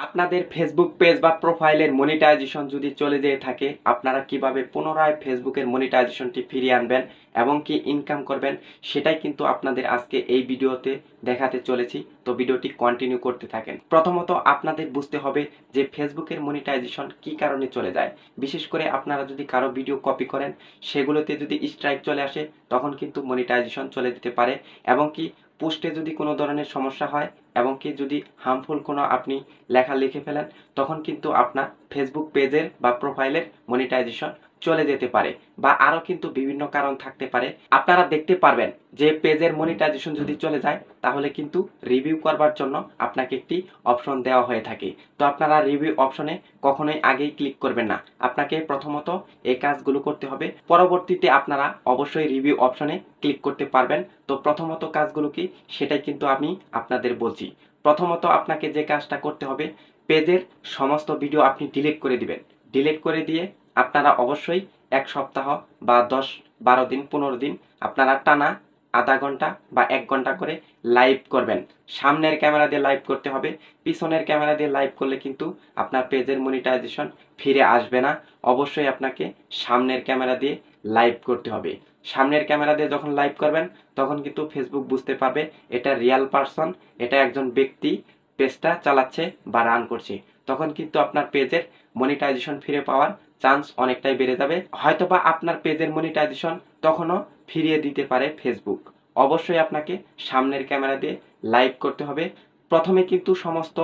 আপনাদের Facebook page বা প্রোফাইলের মনিটাইজেশন যদি চলে যেয়ে থাকে, আপনারা কিভাবে পুনরায় ফেসবুকের মনিটাইজেশনটি ফিরিয়ে আনবেন এবং কি ইনকাম করবেন, সেটাই কিন্তু আপনাদের আজকে এই ভিডিওতে দেখাতে চলেছি। তো ভিডিওটি কন্টিনিউ করতে থাকেন। প্রথমত আপনাদের বুঝতে হবে যে ফেসবুকের মনিটাইজেশন কি কারণে চলে যায়। বিশেষ করে আপনারা যদি কারো ভিডিও কপি করেন, সেগুলোতে যদি স্ট্রাইক চলে আসে, তখন কিন্তু মনিটাইজেশন চলে যেতে পারে। এবং কি পোস্টে যদি কোনো ধরনের সমস্যা হয় এবং কি যদি হার্মফুল কোনো আপনি লেখা লিখে ফেলেন, তখন কিন্তু আপনার ফেসবুক পেজের বা প্রোফাইলের মনিটাইজেশন চলে যেতে পারে। বা আরও কিন্তু বিভিন্ন কারণ থাকতে পারে। আপনারা দেখতে পারবেন যে পেজের মনিটাইজেশন যদি চলে যায়, তাহলে কিন্তু রিভিউ করবার জন্য আপনাকে একটি অপশন দেওয়া হয়ে থাকে। তো আপনারা রিভিউ অপশনে কখনোই আগেই ক্লিক করবেন না। আপনাকে প্রথমত এই কাজগুলো করতে হবে, পরবর্তীতে আপনারা অবশ্যই রিভিউ অপশনে ক্লিক করতে পারবেন। তো প্রথমত কাজগুলো কি, সেটাই কিন্তু আমি আপনাদের বলছি। প্রথমত আপনাকে যে কাজটা করতে হবে, পেজের সমস্ত ভিডিও আপনি ডিলিট করে দিবেন। ডিলিট করে দিয়ে আপনারা অবশ্যই এক সপ্তাহ বা 10-12 দিন 15 দিন আপনারা টানা আধা ঘন্টা বা 1 ঘন্টা করে লাইভ করবেন। সামনের ক্যামেরা দিয়ে লাইভ করতে হবে। পিছনের ক্যামেরা দিয়ে লাইভ করলে কিন্তু আপনার পেজের মনিটাইজেশন ফিরে আসবে না। অবশ্যই আপনাকে সামনের ক্যামেরা দিয়ে লাইভ করতে হবে। সামনের ক্যামেরা দিয়ে যখন লাইভ করবেন, তখন কিন্তু ফেসবুক বুঝতে পারবে এটা রিয়েল পারসন, এটা একজন ব্যক্তি পেজটা চালাচ্ছে বা রান করছে। তখন কিন্তু আপনার পেজের মনিটাইজেশন ফিরে পাওয়ার চান্স অনেকটাই বেড়ে যাবে। হয়তোবা আপনার পেজের মনিটাইজেশন তখনও ফিরিয়ে দিতে পারে ফেসবুক। অবশ্যই আপনাকে সামনের ক্যামেরা দিয়ে লাইভ করতে হবে। প্রথমে কিন্তু সমস্ত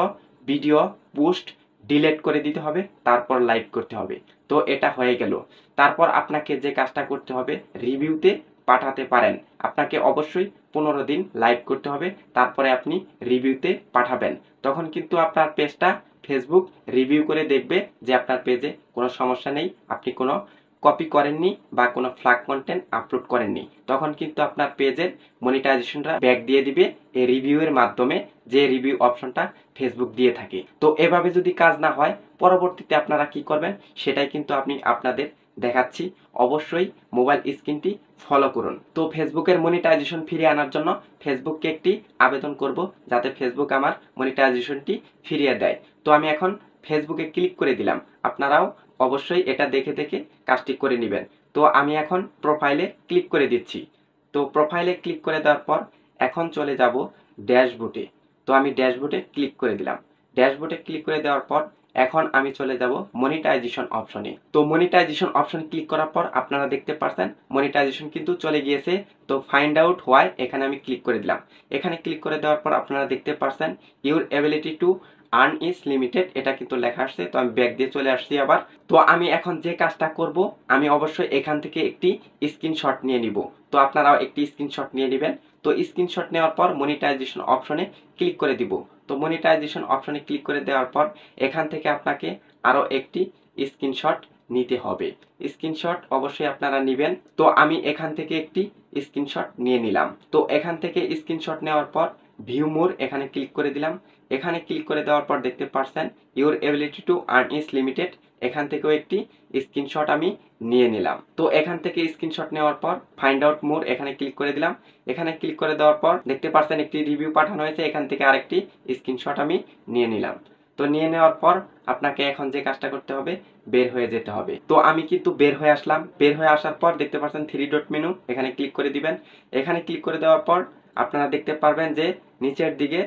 ভিডিও পোস্ট ডিলিট করে দিতে হবে, তারপর লাইভ করতে হবে। তো এটা হয়ে গেল। তারপর আপনাকে যে কাজটা করতে হবে, রিভিউতে পাঠাতে পারেন। আপনাকে অবশ্যই 15 দিন লাইভ করতে হবে, তারপরে আপনি রিভিউতে পাঠাবেন। তখন কিন্তু আপনার পেজটা ফেসবুক রিভিউ করে দেখবে যে আপনার পেজে কোনো সমস্যা নেই, আপনি কোনো কপি করেননি বা কোনো ফ্ল্যাগ কন্টেন্ট আপলোড করেননি। তখন কিন্তু আপনার পেজের মনিটাইজেশনটা ব্যাক দিয়ে দিবে এই রিভিউয়ের মাধ্যমে, যে রিভিউ অপশনটা ফেসবুক দিয়ে থাকে। তো এভাবে যদি কাজ না হয়, পরবর্তীতে আপনারা কি করবেন, সেটাই কিন্তু আমি আপনাদের দেখাচ্ছি। অবশ্যই মোবাইল স্ক্রিনটি ফলো করুন। তো ফেসবুকের মনিটাইজেশন ফিরিয়ে আনার জন্য ফেসবুককে একটি আবেদন করব, যাতে ফেসবুক আমার মনিটাইজেশনটি ফিরিয়ে দেয়। তো আমি এখন ফেসবুকে ক্লিক করে দিলাম। আপনারাও অবশ্যই এটা দেখে দেখে কাজটি করে নেবেন। তো আমি এখন প্রোফাইলে ক্লিক করে দিচ্ছি। তো প্রোফাইলে ক্লিক করে দেওয়ার পর এখন চলে যাব ড্যাশবোর্ডে। তো আমি ড্যাশবোর্ডে ক্লিক করে দিলাম। ড্যাশবোর্ডে ক্লিক করে দেওয়ার পর এখন আমি চলে যাব মনিটাইজেশন অপশনে। তো মনিটাইজেশন অপশন ক্লিক করার পর আপনারা দেখতে পাচ্ছেন মনিটাইজেশন কিন্তু চলে গিয়েছে। তো ফাইন্ড আউট হোয়াই এখানে আমি ক্লিক করে দিলাম। এখানে ক্লিক করে দেওয়ার পর আপনারা দেখতে পাচ্ছেন your ability to earn is limited, এটা কিন্তু লেখা আসছে। তো আমি ব্যাক দিয়ে চলে আসছি আবার। তো আমি এখন যে কাজটা করব, আমি অবশ্যই এখান থেকে একটি স্ক্রিনশট নিয়ে নিব। তো আপনারাও একটি স্ক্রিনশট নিয়ে নেবেন। তো স্ক্রিনশট নেওয়ার পর মনিটাইজেশন অপশনে ক্লিক করে দিব। তো মনিটাইজেশন অপশনে ক্লিক করে দেওয়ার পর এখান থেকে আপনাকে আরও একটি স্ক্রিনশট নিতে হবে। স্ক্রিনশট অবশ্যই আপনারা নেবেন। তো আমি এখান থেকে একটি স্ক্রিনশট নিয়ে নিলাম। তো এখান থেকে স্ক্রিনশট নেওয়ার পর ভিউ মোর এখানে ক্লিক করে দিলাম। এখানে ক্লিক করে দেওয়ার পর দেখতে পাচ্ছেন your ability to earn is limited, এখান থেকেও একটি স্ক্রিনশট আমি নিয়ে নিলাম। তো এখান থেকে স্ক্রিনশট নেওয়ার পর ফাইন্ড আউট মোর এখানে ক্লিক করে দিলাম। এখানে ক্লিক করে দেওয়ার পর দেখতে পাচ্ছেন একটি রিভিউ পাঠানো হয়েছে, এখান থেকে আরেকটি স্ক্রিনশট আমি নিয়ে নিলাম। তো নিয়ে নেওয়ার পর আপনাকে এখন যে কাজটা করতে হবে, বের হয়ে যেতে হবে। তো আমি কিন্তু বের হয়ে আসলাম। বের হয়ে আসার পর দেখতে পাচ্ছেন 3 ডট মেনু, এখানে ক্লিক করে দিবেন। এখানে ক্লিক করে দেওয়ার পর আপনারা দেখতে পারবেন যে নিচের দিকে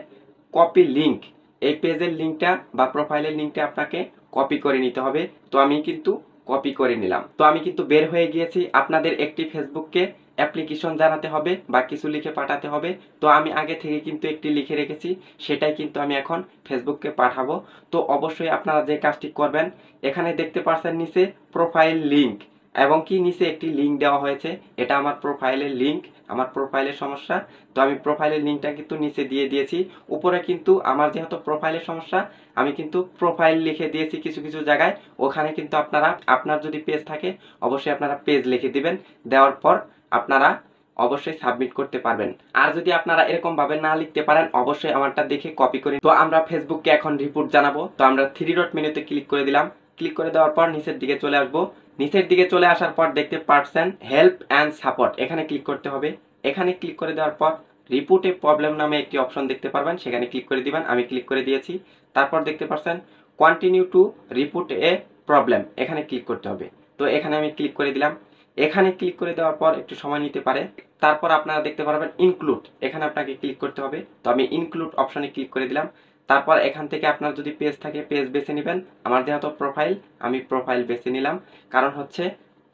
কপি লিংক, এই পেজের লিঙ্কটা বা প্রোফাইলের লিঙ্কটা আপনাকে কপি করে নিতে হবে। তো আমি কিন্তু কপি করে নিলাম। তো আমি কিন্তু বের হয়ে গিয়েছি। আপনাদের একটি ফেসবুককে অ্যাপ্লিকেশন জানাতে হবে বা কিছু লিখে পাঠাতে হবে। তো আমি আগে থেকে কিন্তু একটি লিখে রেখেছি, সেটাই কিন্তু আমি এখন ফেসবুককে পাঠাবো। তো অবশ্যই আপনারা যে কাজটি করবেন, এখানে দেখতে পাচ্ছেন নিচে প্রোফাইল লিঙ্ক এবং কি নিচে একটি লিঙ্ক দেওয়া হয়েছে, এটা আমার প্রোফাইলের লিঙ্ক, আমার প্রোফাইলের সমস্যা। তো আমি প্রোফাইলের লিঙ্কটা কিন্তু নিচে দিয়ে দিয়েছি। উপরে কিন্তু আমার যেহেতু প্রোফাইলের সমস্যা, আমি কিন্তু প্রোফাইল লিখে দিয়েছি কিছু কিছু জায়গায়। ওখানে কিন্তু আপনারা, আপনার যদি পেজ থাকে অবশ্যই আপনারা পেজ লিখে দিবেন। দেওয়ার পর আপনারা অবশ্যই সাবমিট করতে পারবেন। আর যদি আপনারা এরকম ভাবে না লিখতে পারেন, অবশ্যই আমারটা দেখে কপি করে। তো আমরা ফেসবুককে এখন রিপোর্ট জানাবো। তো আমরা 3 ডট মেনুতে ক্লিক করে দিলাম। ক্লিক করে দেওয়ার পর নিচের দিকে চলে আসবো। নিচের দিকে চলে আসার পর দেখতে পাচ্ছেন হেল্প অ্যান্ড সাপোর্ট, এখানে ক্লিক করতে হবে। এখানে ক্লিক করে দেওয়ার পর রিপোর্ট এ প্রবলেম নামে একটি অপশন দেখতে পারবেন, সেখানে ক্লিক করে দিবেন। আমি ক্লিক করে দিয়েছি। তারপর দেখতে পাচ্ছেন continue to report A problem, এখানে ক্লিক করতে হবে। তো এখানে আমি ক্লিক করে দিলাম। এখানে ক্লিক করে দেওয়ার পর একটু সময় নিতে পারে। তারপর আপনারা দেখতে পারবেন ইনক্লুড, এখানে আপনাকে ক্লিক করতে হবে। তো আমি ইনক্লুড অপশনে ক্লিক করে দিলাম। তারপর এখান থেকে আপনার যদি পেজ থাকে পেজ বেছে নেবেন। আমার যেহেতু প্রোফাইল, আমি প্রোফাইল বেছে নিলাম, কারণ হচ্ছে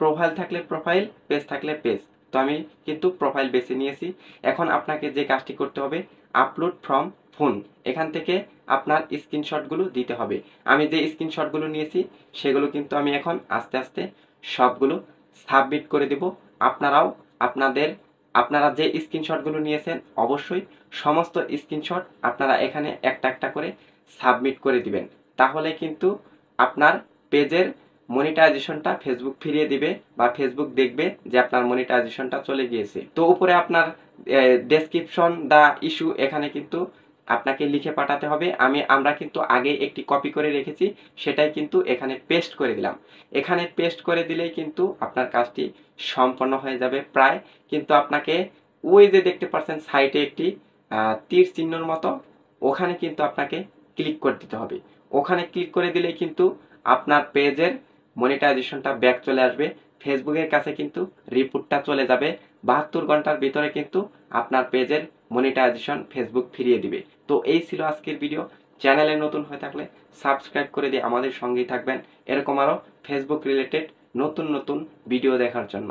প্রোফাইল থাকলে প্রোফাইল, পেজ থাকলে পেজ। তো আমি কিন্তু প্রোফাইল বেছে নিয়েছি। এখন আপনাকে যে কাজটি করতে হবে, আপলোড ফ্রম ফোন, এখান থেকে আপনার স্ক্রিনশটগুলো দিতে হবে। আমি যে স্ক্রিনশটগুলো নিয়েছি সেগুলো কিন্তু আমি এখন আস্তে আস্তে সবগুলো সাবমিট করে দেব। আপনারাও আপনারা যে স্ক্রিনশটগুলো নিয়েছেন অবশ্যই সমস্ত স্ক্রিনশট আপনারা এখানে একটা একটা করে সাবমিট করে দিবেন। তাহলে কিন্তু আপনার পেজের মনিটাইজেশনটা ফেসবুক ফিরিয়ে দিবে বা ফেসবুক দেখবে যে আপনার মনিটাইজেশনটা চলে গিয়েছে। তো উপরে আপনার ডেসক্রিপশন দা ইস্যু এখানে কিন্তু আপনাকে লিখে পাঠাতে হবে। আমরা কিন্তু আগে একটি কপি করে রেখেছি, সেটাই কিন্তু এখানে পেস্ট করে দিলাম। এখানে পেস্ট করে দিলেই কিন্তু আপনার কাজটি সম্পন্ন হয়ে যাবে প্রায়। কিন্তু আপনাকে ওই যে দেখতে পাচ্ছেন সাইটে একটি তীর চিহ্নর মতো, ওখানে কিন্তু আপনাকে ক্লিক করে দিতে হবে। ওখানে ক্লিক করে দিলেই কিন্তু আপনার পেজের মনিটাইজেশনটা ব্যাক চলে আসবে। ফেসবুকের কাছে কিন্তু রিপোর্টটা চলে যাবে। 72 ঘন্টার ভিতরে কিন্তু আপনার পেজের মনিটাইজেশন ফেসবুক ফিরিয়ে দিবে। তো এই ছিল আজকের ভিডিও। চ্যানেলে নতুন হয়ে থাকলে সাবস্ক্রাইব করে দিয়ে আমাদের সঙ্গেই থাকবেন, এরকম আরও ফেসবুক রিলেটেড নতুন নতুন ভিডিও দেখার জন্য।